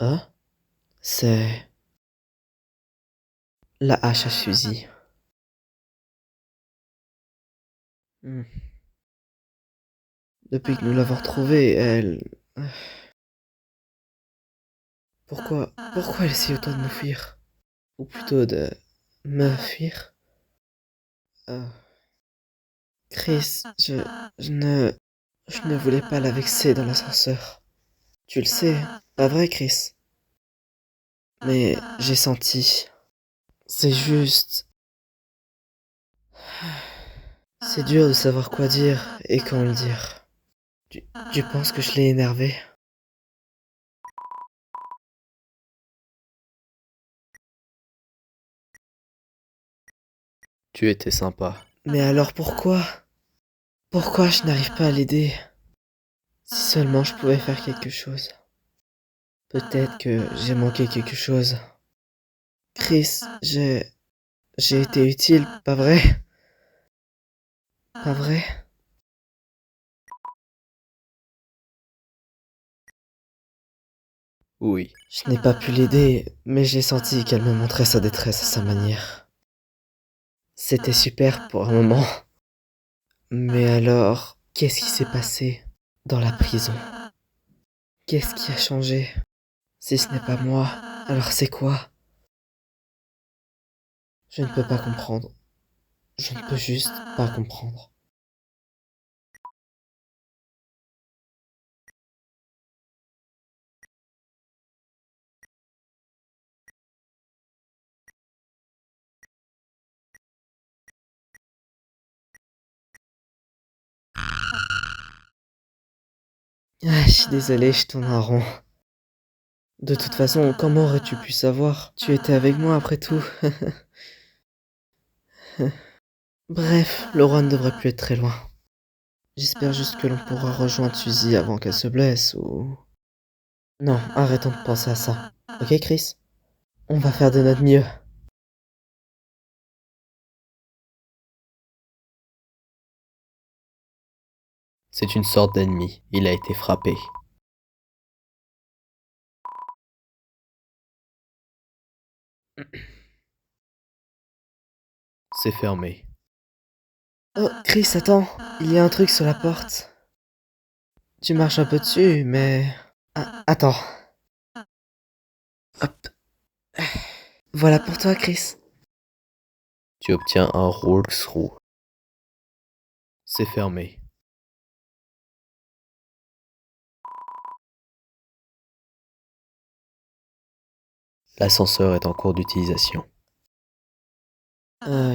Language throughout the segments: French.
Hein? C'est la hache à fusil. Hmm. Depuis que nous l'avons retrouvée, elle... Pourquoi elle essaie autant de nous fuir? Ou plutôt de me fuir? Euh, Chris, je ne voulais pas la vexer dans l'ascenseur. Tu le sais, pas vrai, Chris? Mais j'ai senti. C'est juste... C'est dur de savoir quoi dire et quand le dire. Tu, tu penses que je l'ai énervé? Tu étais sympa. Mais alors pourquoi? Pourquoi je n'arrive pas à l'aider? Si seulement je pouvais faire quelque chose. Peut-être que j'ai manqué quelque chose. Chris, j'ai été utile, pas vrai? Pas vrai? Oui. Je n'ai pas pu l'aider, mais j'ai senti qu'elle me montrait sa détresse à sa manière. C'était super pour un moment. Mais alors, qu'est-ce qui s'est passé dans la prison? Qu'est-ce qui a changé? Si ce n'est pas moi, alors c'est quoi? Je ne peux pas comprendre. Je ne peux juste pas comprendre. Ah, je suis désolé, je tourne en rond. De toute façon, comment aurais-tu pu savoir? Tu étais avec moi après tout. Bref, Laura ne devrait plus être très loin. J'espère juste que l'on pourra rejoindre Suzy avant qu'elle se blesse ou... Non, arrêtons de penser à ça. Ok, Chris? On va faire de notre mieux. C'est une sorte d'ennemi. Il a été frappé. C'est fermé. Oh, Chris, attends. Il y a un truc sur la porte. Tu marches un peu dessus, mais... Ah, attends. Hop. Voilà pour toi, Chris. Tu obtiens un Rollsrough. C'est fermé. L'ascenseur est en cours d'utilisation.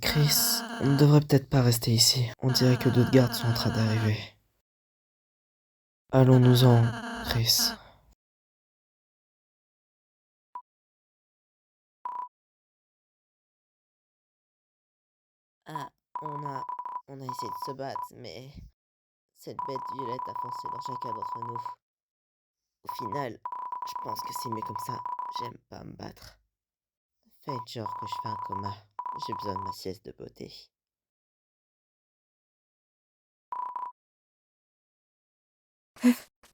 Chris, on ne devrait peut-être pas rester ici. On dirait que d'autres gardes sont en train d'arriver. Allons-nous-en, Chris. Ah, on a... on a essayé de se battre, mais... Cette bête violette a foncé dans chacun d'entre nous. Au final, je pense que c'est mieux comme ça. J'aime pas me battre. Faites genre que je fais un coma. J'ai besoin de ma sieste de beauté.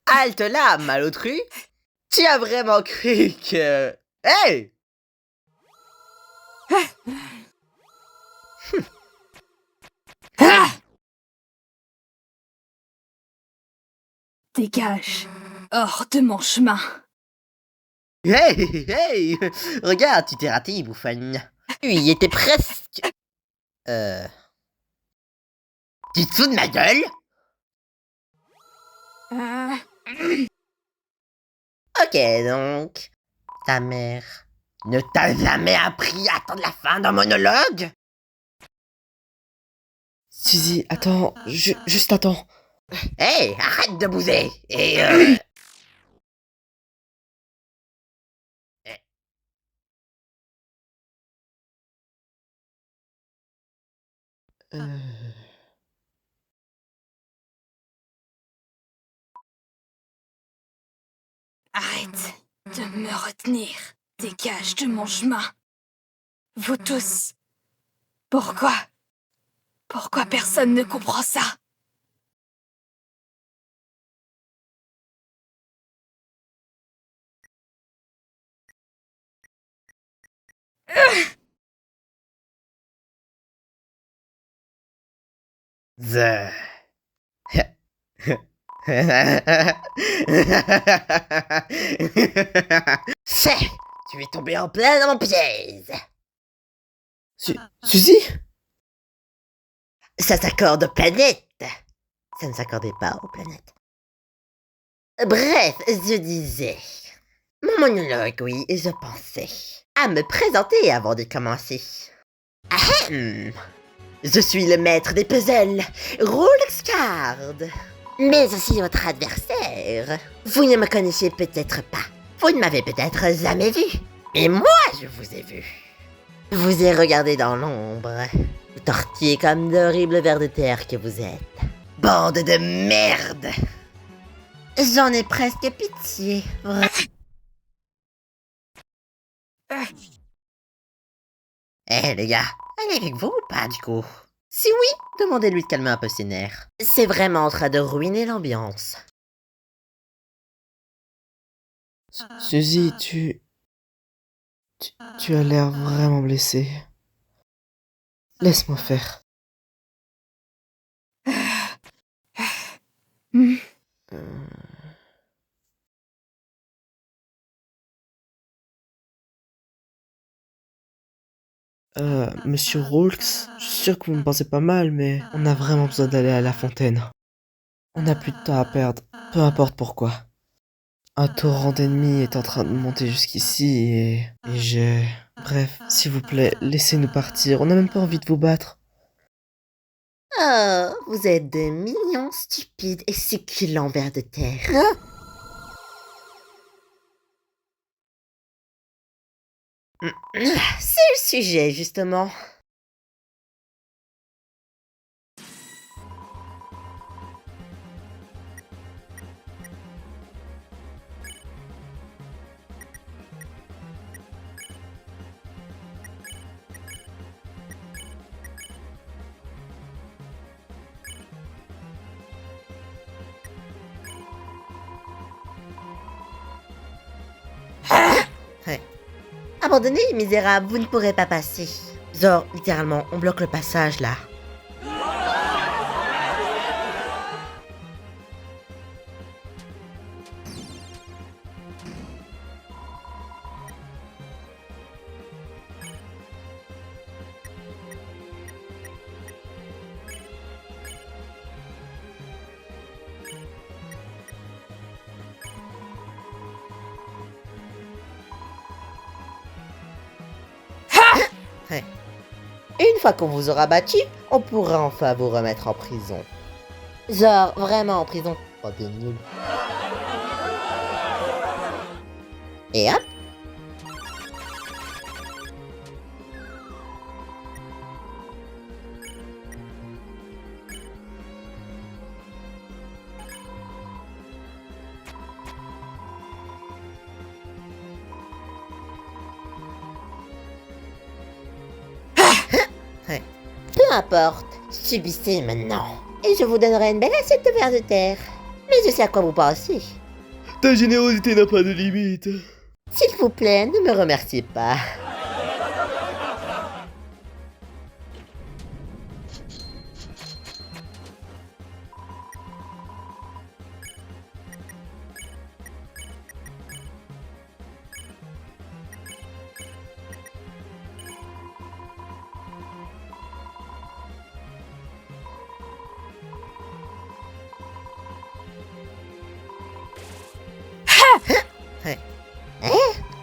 Halte là, malotru! Tu as vraiment cru que... Hey! Dégage, hors de mon chemin. Hey! Hey! Regarde, tu t'es raté, bouffonne. Tu y étais presque... Euh... Tu te fous de ma gueule? Ok, donc... Ta mère ne t'a jamais appris à attendre la fin d'un monologue? Suzy, attends, juste attends. Hey! Arrête de bouser! Et Euh... Arrête de me retenir. Dégage de mon chemin. Vous tous. Pourquoi? Pourquoi personne ne comprend ça? The... C'est... Tu es tombé en plein dans mon piège. Suzy? Ça s'accorde aux planètes. Ça ne s'accordait pas aux planètes. Bref, je disais... Mon monologue, oui, je pensais à me présenter avant de commencer. Ahem. Je suis le maître des puzzles, Rolexcard. Mais aussi votre adversaire. Vous ne me connaissez peut-être pas. Vous ne m'avez peut-être jamais vu. Mais moi, je vous ai vu. Je vous ai regardé dans l'ombre. Vous tortiez comme d'horribles vers de terre que vous êtes. Bande de merde. J'en ai presque pitié. Les gars, elle est avec vous ou pas du coup? Si oui, demandez-lui de calmer un peu ses nerfs. C'est vraiment en train de ruiner l'ambiance. Suzy, tu as l'air vraiment blessée. Laisse-moi faire. Monsieur Roulx, je suis sûr que vous me pensez pas mal, mais on a vraiment besoin d'aller à la fontaine. On n'a plus de temps à perdre, peu importe pourquoi. Un torrent d'ennemis est en train de monter jusqu'ici et je... Bref, s'il vous plaît, laissez-nous partir, on n'a même pas envie de vous battre. Oh, vous êtes de mignons, stupides et succulents vers de terre. C'est le sujet, justement. Abandonnez, misérable, vous ne pourrez pas passer. Genre, littéralement, on bloque le passage, là. Une fois qu'on vous aura battu, on pourra enfin vous remettre en prison. Genre, vraiment en prison. Oh, t'es nul. Et hop. Peu importe, subissez maintenant. Et je vous donnerai une belle assiette de vers de terre. Mais je sais à quoi vous pensez. Ta générosité n'a pas de limite. S'il vous plaît, ne me remerciez pas.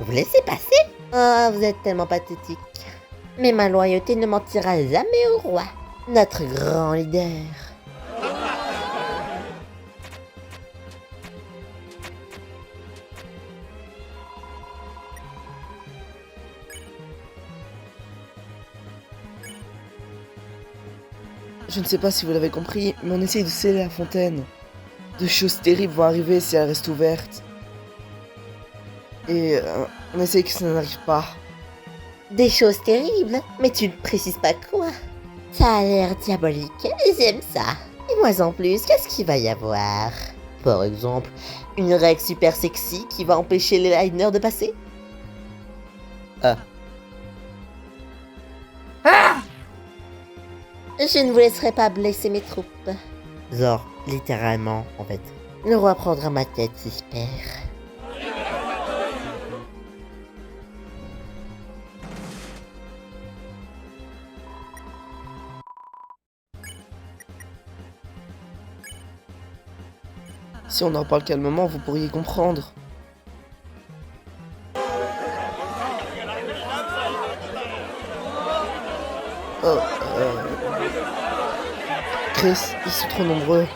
Vous laissez passer? Oh, vous êtes tellement pathétique. Mais ma loyauté ne mentira jamais au roi, notre grand leader. Je ne sais pas si vous l'avez compris, mais on essaye de sceller la fontaine. De choses terribles vont arriver si elle reste ouverte. Et on essaye que ça n'arrive pas. Des choses terribles? Mais tu ne précises pas quoi? Ça a l'air diabolique, et j'aime ça. Et moi en plus, qu'est-ce qu'il va y avoir? Par exemple, une règle super sexy qui va empêcher les liners de passer? Je ne vous laisserai pas blesser mes troupes. Genre, littéralement, en fait. Le roi prendra ma tête, j'espère. Si on en parle calmement, vous pourriez comprendre. Oh, Chris, ils sont trop nombreux.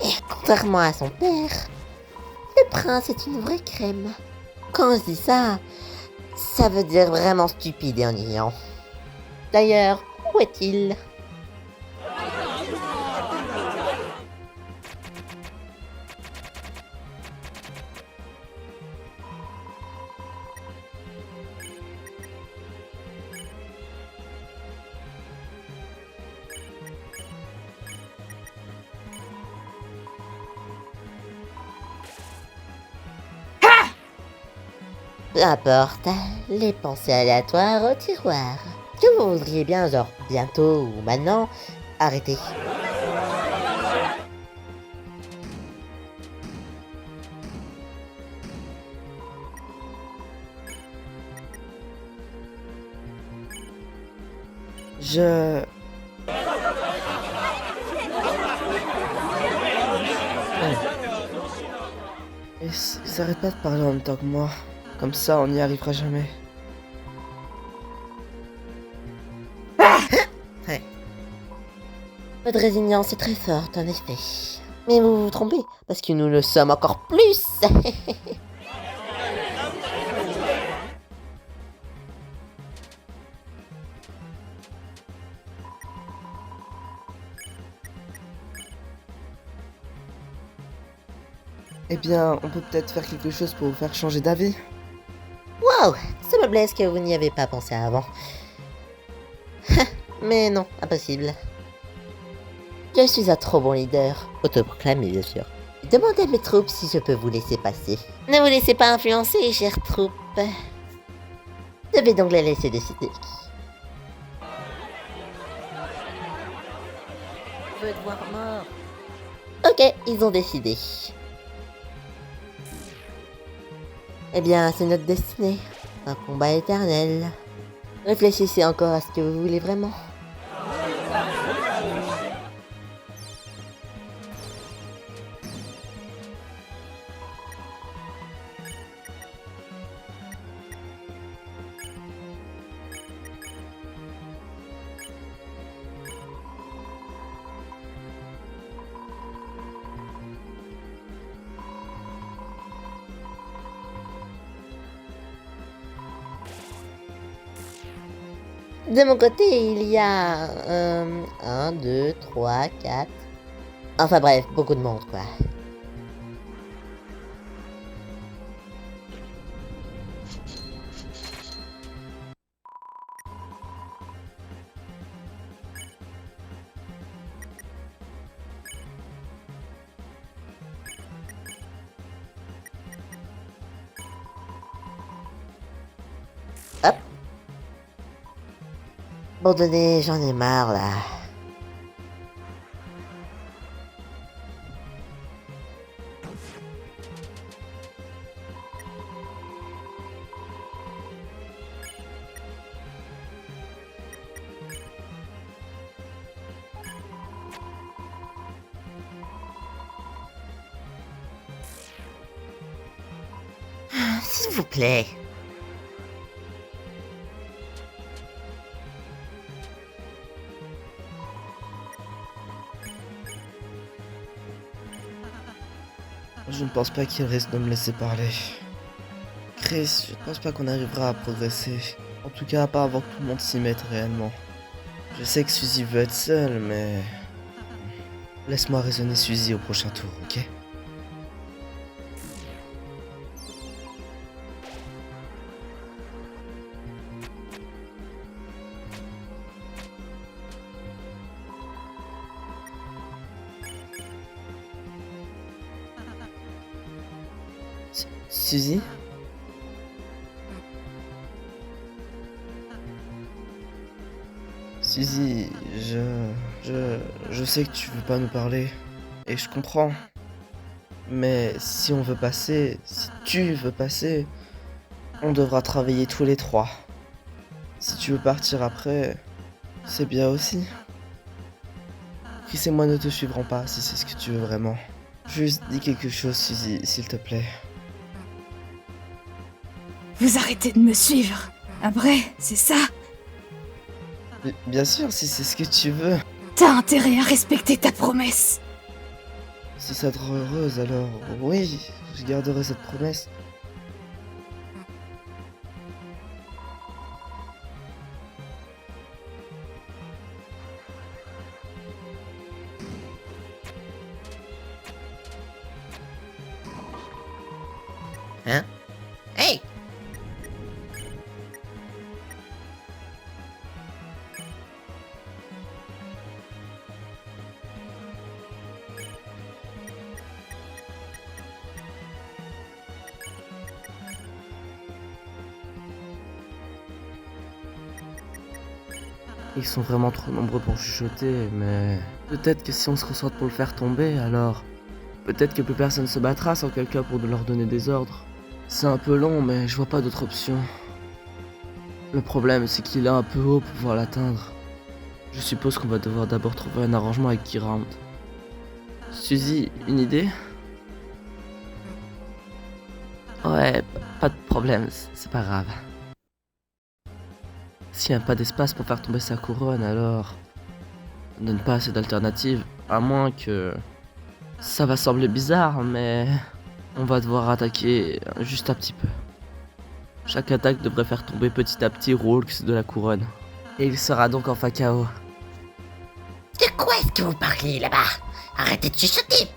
Et contrairement à son père, le prince est une vraie crème. Quand je dis ça, ça veut dire vraiment stupide et ennuyant. D'ailleurs, où est-il? Peu importe, les pensées aléatoires au tiroir. Que vous voudriez bien, genre bientôt ou maintenant, arrêter. Je... Ils arrêtent pas de parler en même temps que moi. Comme ça, on n'y arrivera jamais. Votre résilience est très forte, en effet. Mais vous vous trompez, parce que nous le sommes encore plus. Eh bien, on peut peut-être faire quelque chose pour vous faire changer d'avis. Wow, ça me blesse que vous n'y avez pas pensé avant. Mais non, impossible. Je suis un trop bon leader, autoproclamé bien sûr. Demandez à mes troupes si je peux vous laisser passer. Ne vous laissez pas influencer, chères troupes. Je vais donc les laisser décider. Je veux te voir mort. Ok, ils ont décidé. Eh bien, c'est notre destinée. Un combat éternel. Réfléchissez encore à ce que vous voulez vraiment. De mon côté, il y a 1, 2, 3, 4. Enfin bref, beaucoup de monde quoi. Hop. Abandonné, j'en ai marre là. S'il vous plaît. Je ne pense pas qu'il risque de me laisser parler. Chris, je ne pense pas qu'on arrivera à progresser. En tout cas, pas avant que tout le monde s'y mette réellement. Je sais que Suzy veut être seule, mais... Laisse-moi raisonner Suzy au prochain tour, ok? Suzy? Suzy, je sais que tu veux pas nous parler, et je comprends. Mais si on veut passer, si tu veux passer, on devra travailler tous les trois. Si tu veux partir après, c'est bien aussi. Chris et moi ne te suivrons pas si c'est ce que tu veux vraiment. Juste dis quelque chose, Suzy, s'il te plaît. Vous arrêtez de me suivre. Après, c'est ça? Bien sûr, si c'est ce que tu veux. T'as intérêt à respecter ta promesse. Si ça te rend heureuse, alors oui, je garderai cette promesse. Hein? Hey! Ils sont vraiment trop nombreux pour chuchoter, mais peut-être que si on se ressort pour le faire tomber, alors peut-être que plus personne se battra sans quelqu'un pour leur donner des ordres. C'est un peu long, mais je vois pas d'autre option. Le problème, c'est qu'il est un peu haut pour pouvoir l'atteindre. Je suppose qu'on va devoir d'abord trouver un arrangement avec Kirand. Suzy, une idée? Ouais, pas de problème, c'est pas grave. S'il n'y a pas d'espace pour faire tomber sa couronne, alors on donne pas assez d'alternatives, à moins que... Ça va sembler bizarre, mais on va devoir attaquer juste un petit peu. Chaque attaque devrait faire tomber petit à petit Rourke de la couronne. Et il sera donc enfin KO. De quoi est-ce que vous parlez là-bas? Arrêtez de chuchoter!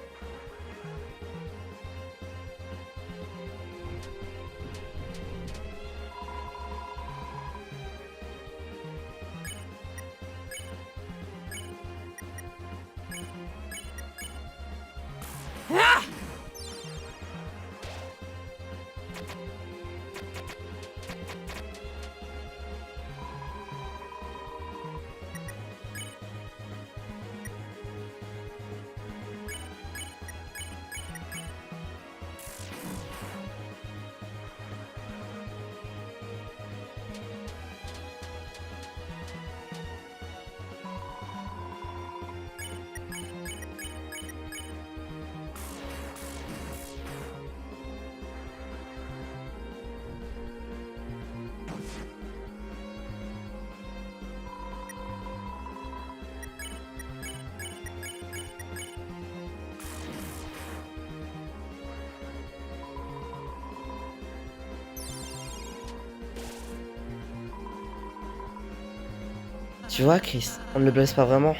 Tu vois, Chris, on ne le blesse pas vraiment.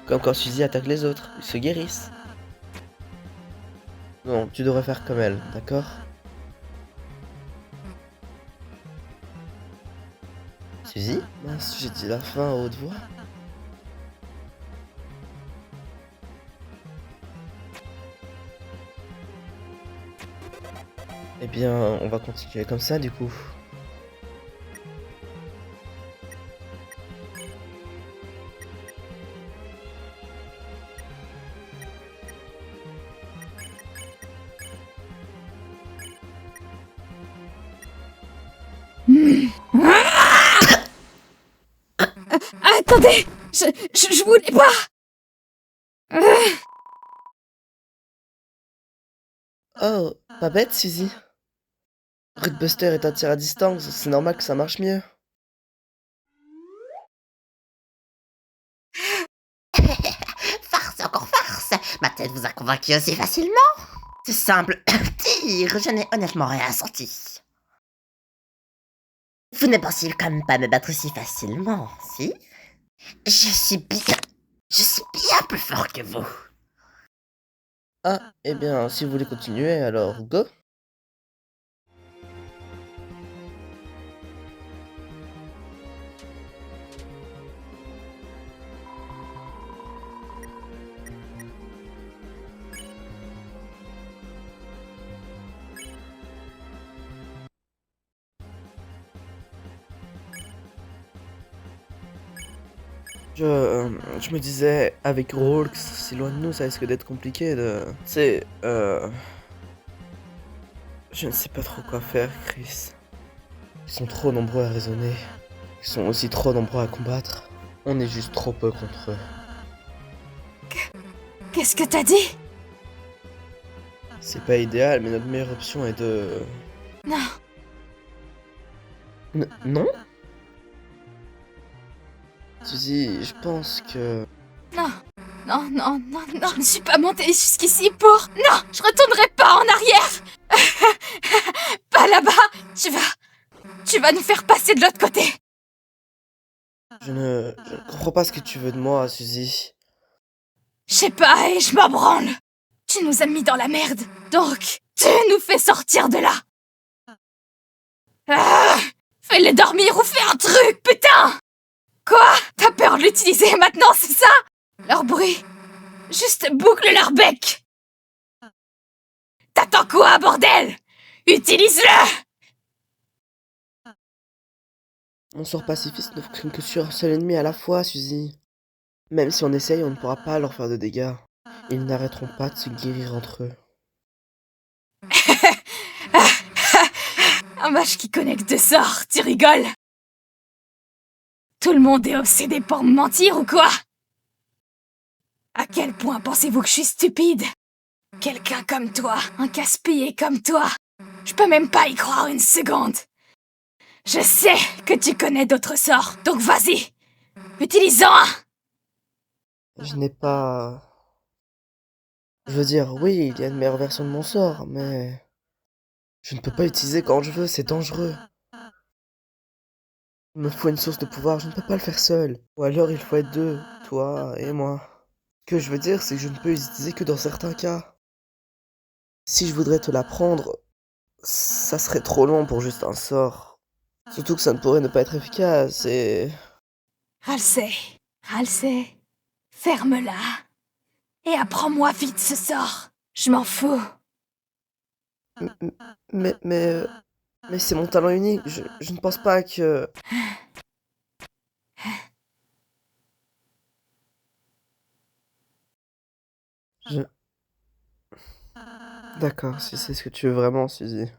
Comme quand Suzy attaque les autres, ils se guérissent. Non, tu devrais faire comme elle, d'accord? Suzy? Mince, j'ai dit la fin à haute voix. Eh bien, on va continuer comme ça du coup. Attendez! Je voulais pas! Oh, pas bête, Suzy. Rootbuster est un tir à distance, c'est normal que ça marche mieux. Farce, encore farce! Ma tête vous a convaincu aussi facilement? C'est simple. Dire, je n'ai honnêtement rien senti. Vous ne pensiez quand même pas me battre si facilement, si? Je suis bien plus fort que vous. Ah, eh bien, si vous voulez continuer, alors go. Je me disais, avec Rulks, si loin de nous, ça risque d'être compliqué de... Tu sais, je ne sais pas trop quoi faire, Chris. Ils sont trop nombreux à raisonner. Ils sont aussi trop nombreux à combattre. On est juste trop peu contre eux. Qu'est-ce que t'as dit? C'est pas idéal, mais notre meilleure option est de... Non. Non? Suzy, je pense que... Non. Non, non, non, non. Je ne suis pas montée jusqu'ici pour... Non, je retournerai pas en arrière. Pas là-bas. Tu vas nous faire passer de l'autre côté. Je ne comprends pas ce que tu veux de moi, Suzy. Je sais pas et je m'en branle. Tu nous as mis dans la merde. Donc, tu nous fais sortir de là. Ah, fais-les dormir ou fais un truc, putain! Quoi? T'as peur de l'utiliser maintenant, c'est ça? Leur bruit. Juste boucle leur bec. T'attends quoi, bordel? Utilise-le! Mon sort pacifiste ne fonctionne que sur un seul ennemi à la fois, Suzy. Même si on essaye, on ne pourra pas leur faire de dégâts. Ils n'arrêteront pas de se guérir entre eux. Un mage qui connecte deux sorts, tu rigoles? Tout le monde est obsédé pour me mentir ou quoi? À quel point pensez-vous que je suis stupide? Quelqu'un comme toi, un casse-pied comme toi, je peux même pas y croire une seconde. Je sais que tu connais d'autres sorts, donc vas-y, utilise-en un! Je n'ai pas... Je veux dire, oui, il y a une meilleure version de mon sort, mais... Je ne peux pas l'utiliser quand je veux, c'est dangereux. Il me faut une source de pouvoir, je ne peux pas le faire seul. Ou alors il faut être deux, toi et moi. Ce que je veux dire, c'est que je ne peux l'utiliser que dans certains cas. Si je voudrais te l'apprendre, ça serait trop long pour juste un sort. Surtout que ça ne pourrait ne pas être efficace et... Halsey, ferme-la. Et apprends-moi vite ce sort. Je m'en fous. Mais, mais, mais c'est mon talent unique, je ne pense pas que... Je... D'accord, si c'est ce que tu veux vraiment, Suzy.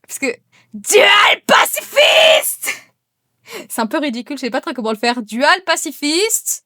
Parce que Dual pacifiste! C'est un peu ridicule, je sais pas trop comment le faire. Dual pacifiste!